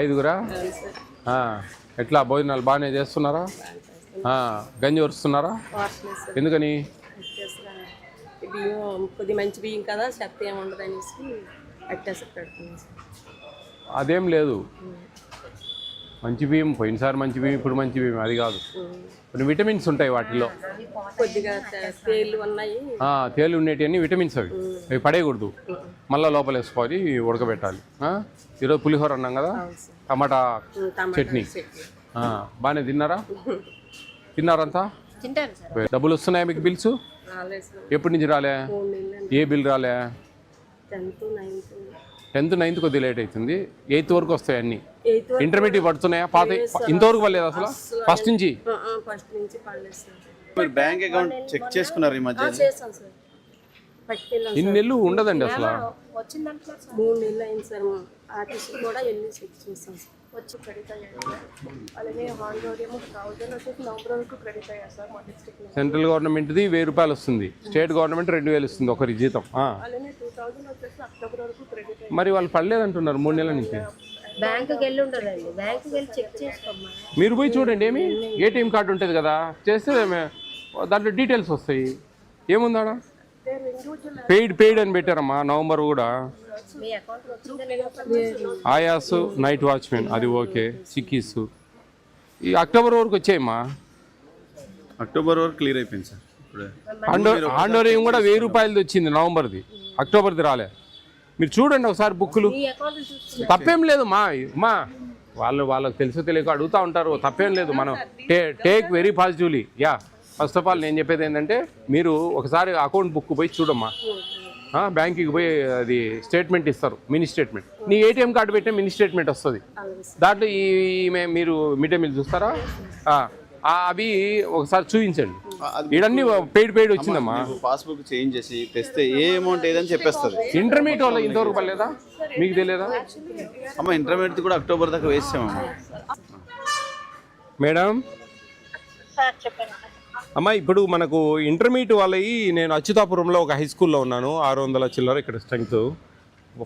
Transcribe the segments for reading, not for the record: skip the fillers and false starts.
ఐదుగురా ఎట్లా భోజనాలు బాగానే చేస్తున్నారా? గంజి వరుస్తున్నారా? ఎందుకని? బియ్యం కొద్ది మంచి బియ్యం కదా, చెత్త ఏముండదు అనేసి అట్టేసి పెడుతుంది. అదేం లేదు, మంచి బియ్యం పోయినసారి మంచి బియ్యం ఇప్పుడు మంచి బియ్యం అది కాదు. కొన్ని విటమిన్స్ ఉంటాయి వాటిల్లో, కొద్దిగా తేలు ఉన్నాయి. తేలు ఉండేటివన్నీ విటమిన్స్ అవి పడేయకూడదు, మళ్ళీ లోపల వేసుకోవాలి, ఉడకబెట్టాలి. ఈరోజు పులిహోర అన్నాం కదా, టమాటా చట్నీ బాగానే తిన్నారా? తిన్నారంతా? డబ్బులు వస్తున్నాయా మీకు? బిల్స్ ఎప్పటి నుంచి రాలే? ఏ బిల్ రాలే? 10th 9th కొద్దిగా లేట్ అవుతుంది, 8th వరకు వస్తాయి అన్ని. ఇంటర్మీడియట్ పడుతున్నాయా? పాత ఇంతవరకు పడలేదు అసలు? ఫస్ట్ నుంచి మీరు బ్యాంక్ అకౌంట్ చెక్ చేసుకున్నారు ఈ మధ్య? ఇన్ని నెలలు ఉండదండి అసలు. 3 నెలలు అయింది సార్. ఆఫీస్ కూడా వెళ్ళి చెక్ చేస్తాం సార్. వచ్చి క్రెడిట్ అయ్యాయి. అలానే హాండోరియం 1000 వచ్చేసి నవంబర్ వరకు క్రెడిట్ అయ్యారు సార్ మా డిస్ట్రిక్ట్లో. సెంట్రల్ గవర్నమెంట్ది 1000 రూపాయలు వస్తుంది, స్టేట్ గవర్నమెంట్ 2000 ఇస్తుంది ఒకరి జీతం. అలానే 2000 వచ్చేసి అక్టోబర్ వరకు క్రెడిట్ అయ్యాయి. మరి వాళ్ళు పడలేదంటున్నారు 3 నెలల నుంచి. బ్యాంకుకి వెళ్ళి ఉండదండి, బ్యాంకుకి వెళ్ళి చెక్ చేసుకోమ్మా. మీరు పోయి చూడండి, ఏమి ఏటీఎం కార్డు ఉంటుంది కదా, చేస్తే దాంట్లో డీటెయిల్స్ వస్తాయి. ఏముందా? పెయిడ్ అని పెట్టారమ్మా నవంబర్ కూడా. ఆయాస్ నైట్ వాచ్మెన్ అది ఓకే, సిక్కీస్ ఈ అక్టోబర్ వరకు వచ్చాయమ్మా. అక్టోబర్ వరకు క్లియర్ అయిపోయింది సార్. ఆండోరియం కూడా 1000 రూపాయలది వచ్చింది నవంబర్ది, అక్టోబర్ది రాలే. మీరు చూడండి ఒకసారి బుక్కులు, తప్పేం లేదు మా వాళ్ళకి తెలుసో తెలియక అడుగుతూ ఉంటారు, తప్పేం లేదు. మనం take very positively. First of all నేను చెప్పేది ఏంటంటే, మీరు ఒకసారి అకౌంట్ బుక్ పోయి చూడమ్మా, బ్యాంకుకి పోయి అది స్టేట్మెంట్ ఇస్తారు, మినీ స్టేట్మెంట్. నీ ఏటీఎం కార్డు పెట్టే మినీ స్టేట్మెంట్ వస్తుంది, దాంట్లో మీరు మిడ్ డే మీల్ చూస్తారా, అవి ఒకసారి చూపించండి. ఇవన్నీ పెయిడ్ వచ్చిందమ్మా. పాస్బుక్ చేంజ్ చేసి తెస్తే ఏ అమౌంట్ ఏదని చెప్పేస్తుంది. ఇంటర్మీడియట్ వల్ల ఇంతవరకు పడలేదా? మీకు తెలియదా? అమ్మ ఇంటర్మీడియట్ కూడా అక్టోబర్ దాకా వేసామమ్మా. మేడం అమ్మ, ఇప్పుడు మనకు ఇంటర్మీడియట్ వాళ్ళవి, నేను అచ్యుతాపురంలో ఒక హై స్కూల్లో ఉన్నాను, 600 చిల్లర ఇక్కడ strength,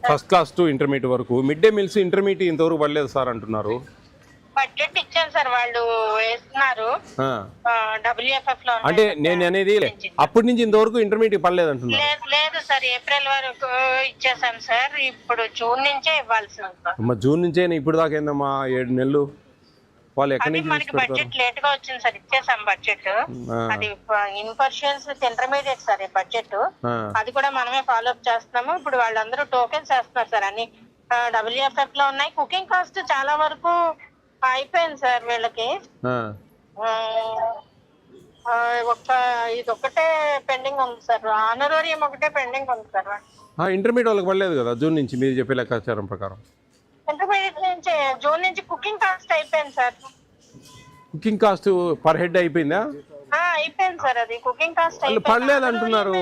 first class to intermediate వరకు. మిడ్ డే మీల్స్ ఇంటర్మీడియట్ ఇంతవరకు పడలేదు సార్ అంటున్నారు. బడ్జెట్ ఇచ్చాను సార్, వాళ్ళు వేస్తున్నారు WFF లో. అంటే నేను అనేది అప్పటి నుంచి ఇంతవరకు ఇంటర్మీడియట్ పడలేదు అంటున్నారు. లేదు సార్, ఏప్రిల్ వరకు ఇచ్చేసాం సార్, ఇప్పుడు జూన్ నుంచే ఇవ్వాల్సి ఉంది. జూన్ నుంచే ఇప్పుడు దాకా ఏందమ్మా 7 నెలలు. వాళ్ళు ఎక్కడి నుంచి మనకి బడ్జెట్ లేట్ గా వచ్చింది సార్, ఇచ్చేసాం బడ్జెట్. అది in portions intermediate sir budget, అది కూడా మనమే ఫాలో అప్ చేస్తున్నాము. ఇప్పుడు వాళ్ళందరూ టోకెన్స్ వేస్తున్నారు సార్, అన్ని WFF లో ఉన్నాయి. కుకింగ్ కాస్ట్ చాలా వరకు అయిపోయింది సార్ వీళ్ళకి. ఇది ఒకటే పెండింగ్ ఉంది సార్, ఆనరోరియం ఒకటే పెండింగ్ ఉంది సార్. ఇంటర్మీడియట్ వాళ్ళకి పడలేదు కదా జూన్ నుంచి మీరు చెప్పే లెక్కాచారం ప్రకారం? ఇంటర్మీడియట్ నుంచి జూన్ నుంచి కుకింగ్ కాస్ట్ అయిపోయింది sir. Cooking cost per head అయిపోయిందా? అయిపోయింది సార్, అది కుకింగ్ కాస్ట్ పడలేదు అంటున్నారు.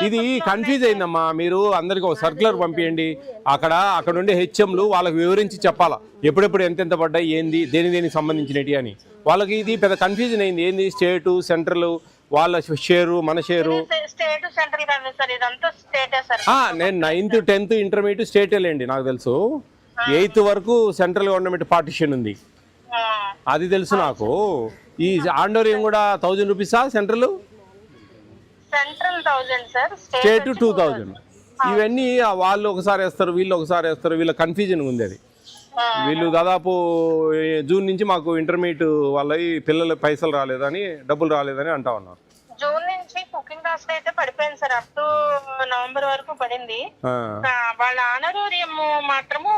ఇది కన్ఫ్యూజ్ అయిందమ్మా. మీరు అందరికి ఒక సర్క్యులర్ పంపించండి, అక్కడ ఉండే హెచ్ఎంలు వాళ్ళకి వివరించి చెప్పాలా ఎప్పుడెప్పుడు ఎంతెంత పడ్డాయి, ఏంది దేనికి సంబంధించినవి అని. వాళ్ళకి ఇది పెద్ద కన్ఫ్యూజన్ అయింది, ఏంది స్టేటు సెంట్రల్, వాళ్ళ షేరు మన షేరు. నేను 9th 10th ఇంటర్మీడియట్ స్టేటే లేండి, నాకు తెలుసు. 8th వరకు సెంట్రల్ గవర్నమెంట్ పార్టిషన్ ఉంది, అది తెలుసు నాకు. ఈ ఆండోరియం కూడా 1000 రూపీసా? Central 1000 sir, state 2000. ఇవన్నీ వాళ్ళు ఒకసారి వేస్తారు, వీళ్ళు ఒకసారి వేస్తారు, వీళ్ళ కన్ఫ్యూజన్ ఉంది. అది వీళ్ళు దాదాపు జూన్ నుంచి మాకు ఇంటర్మీడియట్ వాళ్ళ పిల్లల పైసలు రాలేదని, డబ్బులు రాలేదని అంటా ఉన్నారు. జూన్ నుంచి కుకింగ్ కాస్ట్ అయితే పడిపోయింది సార్, అప్ టు నవంబర్ వరకు పడింది. వాళ్ళ ఆనరోరియం మాత్రము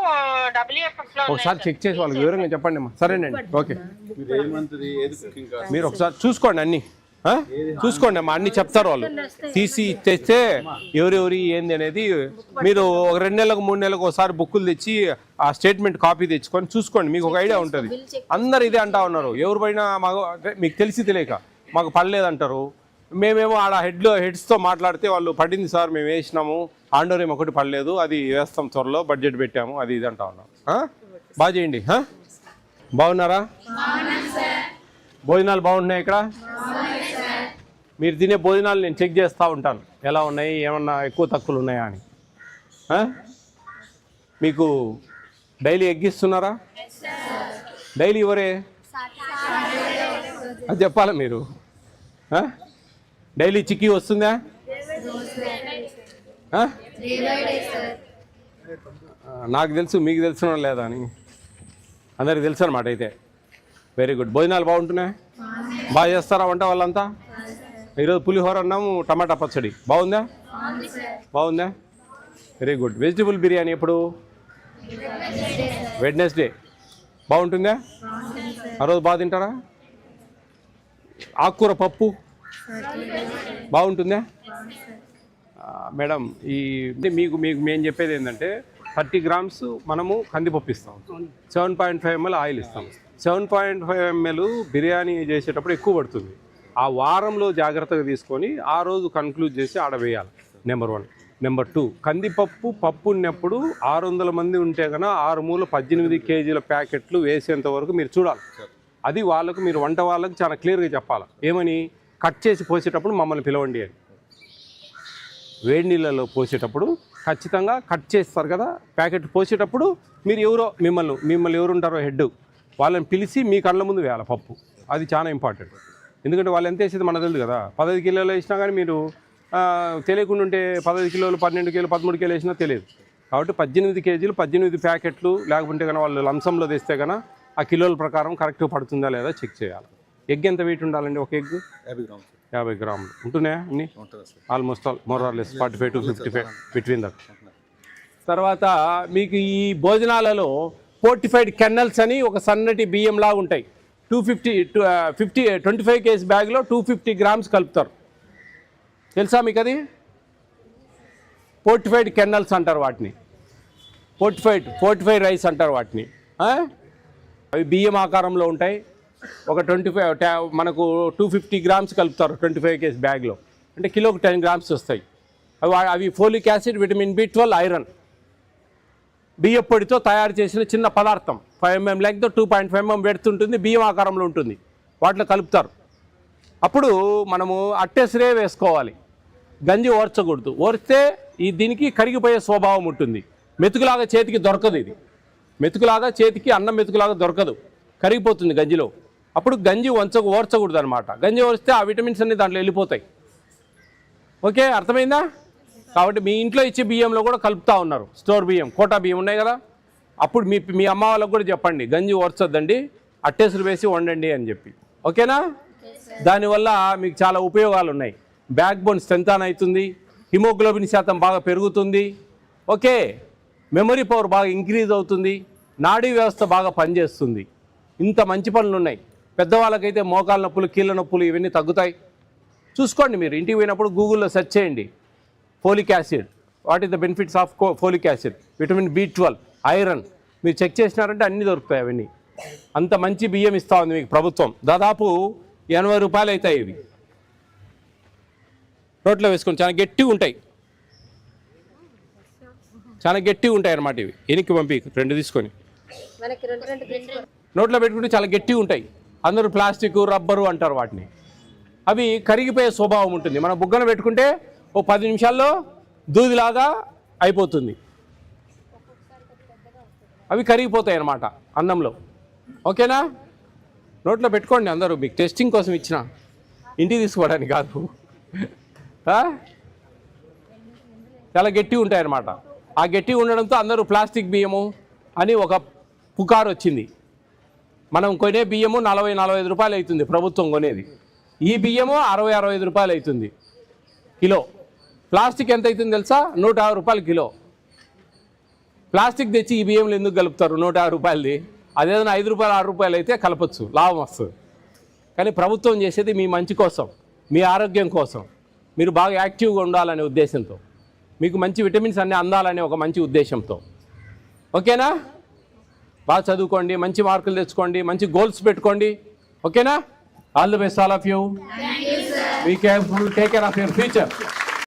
WFF లో. ఒకసారి చెక్ చేసి వాళ్ళకి వివరంగా చెప్పండి అమ్మా. సరేనండి, ఓకే. మీరు ఒకసారి చూసుకోండి, అన్ని చూసుకోండి అమ్మా, అన్ని చెప్తారు వాళ్ళు. తీసి తెస్తే ఎవరెవరి ఏంది అనేది మీరు ఒక 2 నెలలకు 3 నెలలకు ఒకసారి బుక్కులు తెచ్చి ఆ స్టేట్మెంట్ కాపీ తెచ్చుకొని చూసుకోండి, మీకు ఒక ఐడియా ఉంటుంది. అందరు ఇదే అంటా ఉన్నారు, ఎవరు పైన మాకు మీకు తెలిసి తెలియక మాకు పడలేదంటారు. మేమేమో ఆడ హెడ్స్తో మాట్లాడితే వాళ్ళు పడింది సార్, మేము వేసినాము, ఆండోరియం ఒకటి పడలేదు, అది వేస్తాం త్వరలో, బడ్జెట్ పెట్టాము, అది ఇది అంటా ఉన్నాం. బాగా చేయండి. బాగున్నారా? భోజనాలు బాగుంటున్నాయి ఇక్కడ? మీరు తినే భోజనాలు నేను చెక్ చేస్తూ ఉంటాను, ఎలా ఉన్నాయి, ఏమన్నా ఎక్కువ తక్కువలు ఉన్నాయా అని. మీకు డైలీ ఎగ్ ఇస్తున్నారా? డైలీ ఎవరే అది చెప్పాలా మీరు? డైలీ చిక్కీ వస్తుందా? నాకు తెలుసు, మీకు తెలిసిన లేదా అని అందరికి తెలుసు అనమాట. అయితే వెరీ గుడ్. భోజనాలు బాగుంటున్నాయి? బాగా చేస్తారా వంట వాళ్ళంతా? ఈరోజు పులిహోర అన్నాము, టమాటా పచ్చడి. బాగుందా? బాగుందా? Very good. వెజిటబుల్ బిర్యానీ ఎప్పుడు? వెడ్నెస్డే. బాగుంటుందా? ఆ రోజు బాగా తింటారా? ఆకుకూర పప్పు బాగుంటుందా? మేడం, ఈ మీకు మీకు మేము చెప్పేది ఏంటంటే 30 grams మనము కందిపప్పు ఇస్తాం, 7.5 ml ఆయిల్ ఇస్తాం. 7.5 ml బిర్యానీ చేసేటప్పుడు ఎక్కువ పడుతుంది. ఆ వారంలో జాగ్రత్తగా తీసుకొని ఆ రోజు కన్క్లూడ్ చేసి ఆడవేయాలి. నెంబర్ 1. నెంబర్ 2, కందిపప్పు పప్పు ఉన్నప్పుడు 600 మంది ఉంటే కన్నా 6 మూల 18 kg ప్యాకెట్లు వేసేంత వరకు మీరు చూడాలి. అది వాళ్ళకు, మీరు వంట వాళ్ళకి చాలా క్లియర్గా చెప్పాలి. ఏమని? కట్ చేసి పోసేటప్పుడు మమ్మల్ని పిలవండి అని. వేడి నీళ్ళలో పోసేటప్పుడు ఖచ్చితంగా కట్ చేస్తారు కదా ప్యాకెట్. పోసేటప్పుడు మీరు ఎవరో మిమ్మల్ని ఎవరు ఉంటారో హెడ్ వాళ్ళని పిలిచి మీ కళ్ళ ముందు వేయాలి పప్పు. అది చాలా ఇంపార్టెంట్. ఎందుకంటే వాళ్ళు ఎంత వేసేది మనకు తెలియదు కదా. 15 కిలోలు వేసినా కానీ మీరు తెలియకుండా ఉంటే 15 కిలోలు 12 కిలోలు 13 కిలోలు వేసినా తెలియదు. కాబట్టి 18 kg 18 ప్యాకెట్లు లేకుంటే కన్నా వాళ్ళు లంసంలో తెస్తే కన్నా ఆ కిలోల ప్రకారం కరెక్ట్గా పడుతుందా లేదా చెక్ చేయాలి. ఎగ్ ఎంత వెయిట్ ఉండాలండి? ఒక ఎగ్ 50 grams ఉంటున్నాయా? అన్ని almost all more or less 45 to 55 between that. తర్వాత మీకు ఈ భోజనాలలో ఫోర్టిఫైడ్ కెన్నల్స్ అని ఒక సన్నటి బియ్యం లాగా ఉంటాయి. 25 kg బ్యాగ్లో 250 grams కలుపుతారు. తెలుసా మీకు అది? ఫోర్టిఫైడ్ కెన్నల్స్ అంటారు వాటిని. ఫోర్టిఫైడ్ రైస్ అంటారు వాటిని. అవి బియ్యం ఆకారంలో ఉంటాయి. ఒక 25 మనకు 250 grams కలుపుతారు 25 kg బ్యాగ్లో. అంటే కిలోకి 10 grams వస్తాయి. అవి folic acid, vitamin B12, iron. బియ్యం పొడితో తయారు చేసిన చిన్న పదార్థం. 5 mm లెంగ్త్, 2.5 mm వెడ్త్ ఉంటుంది. బియ్యం ఆకారంలో ఉంటుంది. వాటిలో కలుపుతారు. అప్పుడు మనము అట్టెసరే వేసుకోవాలి. గంజి ఓర్చకూడదు. ఓర్స్తే దీనికి కరిగిపోయే స్వభావం ఉంటుంది. మెతుకులాగా చేతికి దొరకదు. ఇది మెతుకులాగా చేతికి అన్నం మెతుకులాగా దొరకదు, కరిగిపోతుంది గంజిలో. అప్పుడు గంజి ఓర్చకూడదు అనమాట. గంజి ఓరిస్తే ఆ విటమిన్స్ అన్ని దాంట్లో వెళ్ళిపోతాయి. ఓకే, అర్థమైందా? కాబట్టి మీ ఇంట్లో ఇచ్చే బియ్యంలో కూడా కలుపుతూ ఉన్నారు. స్టోర్ బియ్యం, కోటా బియ్యం ఉన్నాయి కదా. అప్పుడు మీ అమ్మ వాళ్ళకు కూడా చెప్పండి, గంజి ఓర్చొద్దండి, అట్టేసులు వేసి వండండి అని చెప్పి. ఓకేనా? దానివల్ల మీకు చాలా ఉపయోగాలు ఉన్నాయి. బ్యాక్ బోన్ స్ట్రెంథన్ అవుతుంది, హిమోగ్లోబిన్ శాతం బాగా పెరుగుతుంది. ఓకే, మెమరీ పవర్ బాగా ఇంక్రీజ్ అవుతుంది, నాడీ వ్యవస్థ బాగా పనిచేస్తుంది. ఇంత మంచి పనులు ఉన్నాయి. పెద్దవాళ్ళకైతే మోకాల నొప్పులు, కీళ్ళ నొప్పులు ఇవన్నీ తగ్గుతాయి. చూసుకోండి, మీరు ఇంటికి పోయినప్పుడు గూగుల్లో సెర్చ్ చేయండి folic acid. What is the benefits of folic acid, vitamin B12, iron. మీరు చెక్ చేసినారంటే అన్నీ దొరుకుతాయి అవన్నీ. అంత మంచి బియ్యం ఇస్తూ ఉంది మీకు ప్రభుత్వం. దాదాపు 80 రూపాయలు అవుతాయి ఇవి. నోట్లో వేసుకొని చాలా గట్టిగా ఉంటాయి, చాలా గట్టిగా ఉంటాయి అన్నమాట ఇవి. ఎనికి పంపి 2 తీసుకొని నోట్లో పెట్టుకుంటే చాలా గట్టిగా ఉంటాయి. అందరూ ప్లాస్టిక్, రబ్బరు అంటారు వాటిని. అవి కరిగిపోయే స్వభావం ఉంటుంది. మనం బుగ్గన పెట్టుకుంటే ఓ 10 నిమిషాల్లో దూదిలాగా అయిపోతుంది. అవి కరిగిపోతాయి అన్నమాట అన్నంలో. ఓకేనా? నోట్లో పెట్టుకోండి అందరూ. మీకు టెస్టింగ్ కోసం ఇచ్చిన, ఇంటికి తీసుకోవడానికి కాదు. చాలా గట్టిగా ఉంటాయి అన్నమాట. ఆ గట్టిగా ఉండడంతో అందరూ ప్లాస్టిక్ బియ్యము అని ఒక పుకారు వచ్చింది. మనం కొనే బియ్యము 40-45 రూపాయలు అవుతుంది ప్రభుత్వం కొనేది. ఈ బియ్యము 60-65 రూపాయలు అవుతుంది కిలో. ప్లాస్టిక్ ఎంత అవుతుంది తెలుసా? 150 రూపాయలు కిలో. ప్లాస్టిక్ తెచ్చి ఈ బియ్యంలో ఎందుకు కలుపుతారు? 150 రూపాయలది. అదేదైనా 5 రూపాయలు 6 రూపాయలు అయితే కలపచ్చు, లాభం వస్తుంది. కానీ ప్రభుత్వం చేసేది మీ మంచి కోసం, మీ ఆరోగ్యం కోసం, మీరు బాగా యాక్టివ్గా ఉండాలనే ఉద్దేశంతో, మీకు మంచి విటమిన్స్ అన్నీ అందాలనే ఒక మంచి ఉద్దేశంతో. ఓకేనా? బాగా చదువుకోండి, మంచి మార్కులు తెచ్చుకోండి, మంచి గోల్స్ పెట్టుకోండి. ఓకేనా? All the best all of you. Be careful, take care of your future.